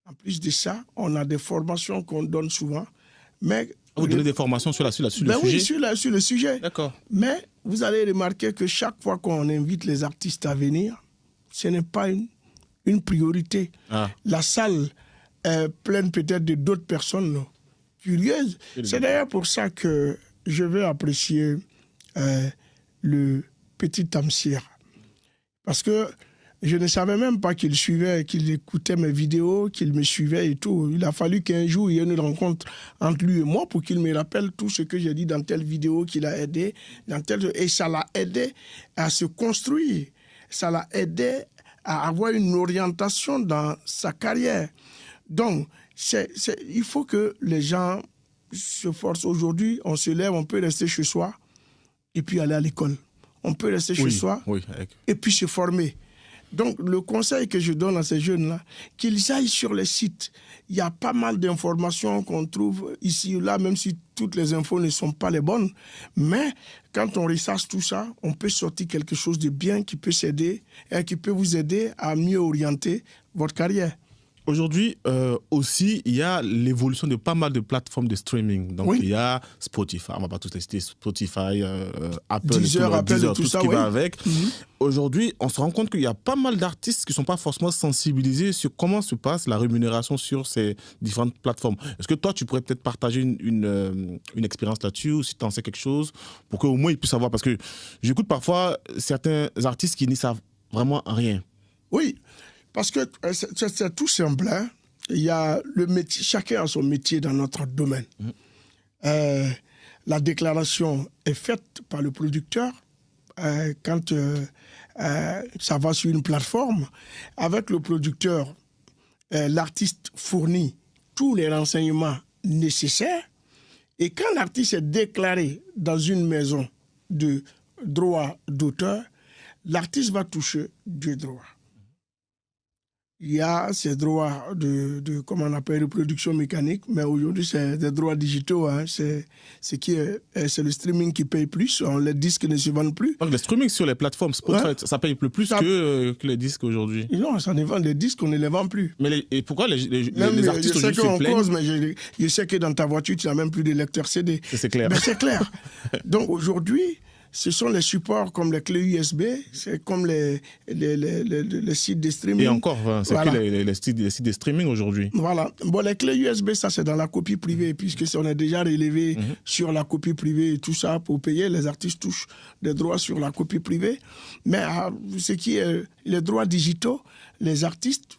En plus de ça, on a des formations qu'on donne souvent. Mais vous donnez des formations sur le sujet? Oui, sur le sujet. D'accord. Mais vous allez remarquer que chaque fois qu'on invite les artistes à venir, ce n'est pas une priorité. Ah. La salle est pleine peut-être de d'autres personnes curieuses. C'est d'ailleurs pour ça que je vais apprécier le petit Tamsir. Parce que je ne savais même pas qu'il suivait, qu'il écoutait mes vidéos, qu'il me suivait et tout. Il a fallu qu'un jour, il y ait une rencontre entre lui et moi pour qu'il me rappelle tout ce que j'ai dit dans telle vidéo qu'il a aidé. Et ça l'a aidé à se construire. Ça l'a aidé à avoir une orientation dans sa carrière. Donc, il faut que les gens se forcent. Aujourd'hui, on se lève, on peut rester chez soi et puis aller à l'école. On peut rester chez soi et puis se former. Donc, le conseil que je donne à ces jeunes-là, qu'ils aillent sur les sites. Il y a pas mal d'informations qu'on trouve ici ou là, même si toutes les infos ne sont pas les bonnes. Mais quand on ressasse tout ça, on peut sortir quelque chose de bien qui peut s'aider et qui peut vous aider à mieux orienter votre carrière. Aujourd'hui, aussi, il y a l'évolution de pas mal de plateformes de streaming. Donc, il y a Spotify, on ne va pas tous les citer, Spotify, Apple, Deezer, tout ce qui va avec. Aujourd'hui, on se rend compte qu'il y a pas mal d'artistes qui ne sont pas forcément sensibilisés sur comment se passe la rémunération sur ces différentes plateformes. Est-ce que toi, tu pourrais peut-être partager une expérience là-dessus, ou si tu en sais quelque chose, pour qu'au moins ils puissent savoir? Parce que j'écoute parfois certains artistes qui n'y savent vraiment rien. Oui. Parce que c'est tout simple. Hein? Il y a le métier, chacun a son métier dans notre domaine. La déclaration est faite par le producteur quand ça va sur une plateforme. Avec le producteur, l'artiste fournit tous les renseignements nécessaires. Et quand l'artiste est déclaré dans une maison de droit d'auteur, l'artiste va toucher 2 droits. Il y a ces droits de comment on appelle, reproduction mécanique, mais aujourd'hui, c'est des droits digitaux. Hein. C'est le streaming qui paye plus. Les disques ne se vendent plus. Donc, le streaming sur les plateformes Spotify, ça paye plus que les disques aujourd'hui? Non, ça ne vend des disques, on ne les vend plus. Mais et pourquoi les artistes aujourd'hui se plaignent? Mais je sais que dans ta voiture, tu n'as même plus de lecteur CD. C'est clair. Mais c'est clair. Donc, aujourd'hui, ce sont les supports comme les clés USB, c'est comme les sites de streaming. Et encore, c'est que les sites de streaming aujourd'hui. Voilà. Bon, les clés USB, ça c'est dans la copie privée, puisque on est déjà relevé sur la copie privée et tout ça pour payer. Les artistes touchent des droits sur la copie privée. Mais ce qui est les droits digitaux, les artistes,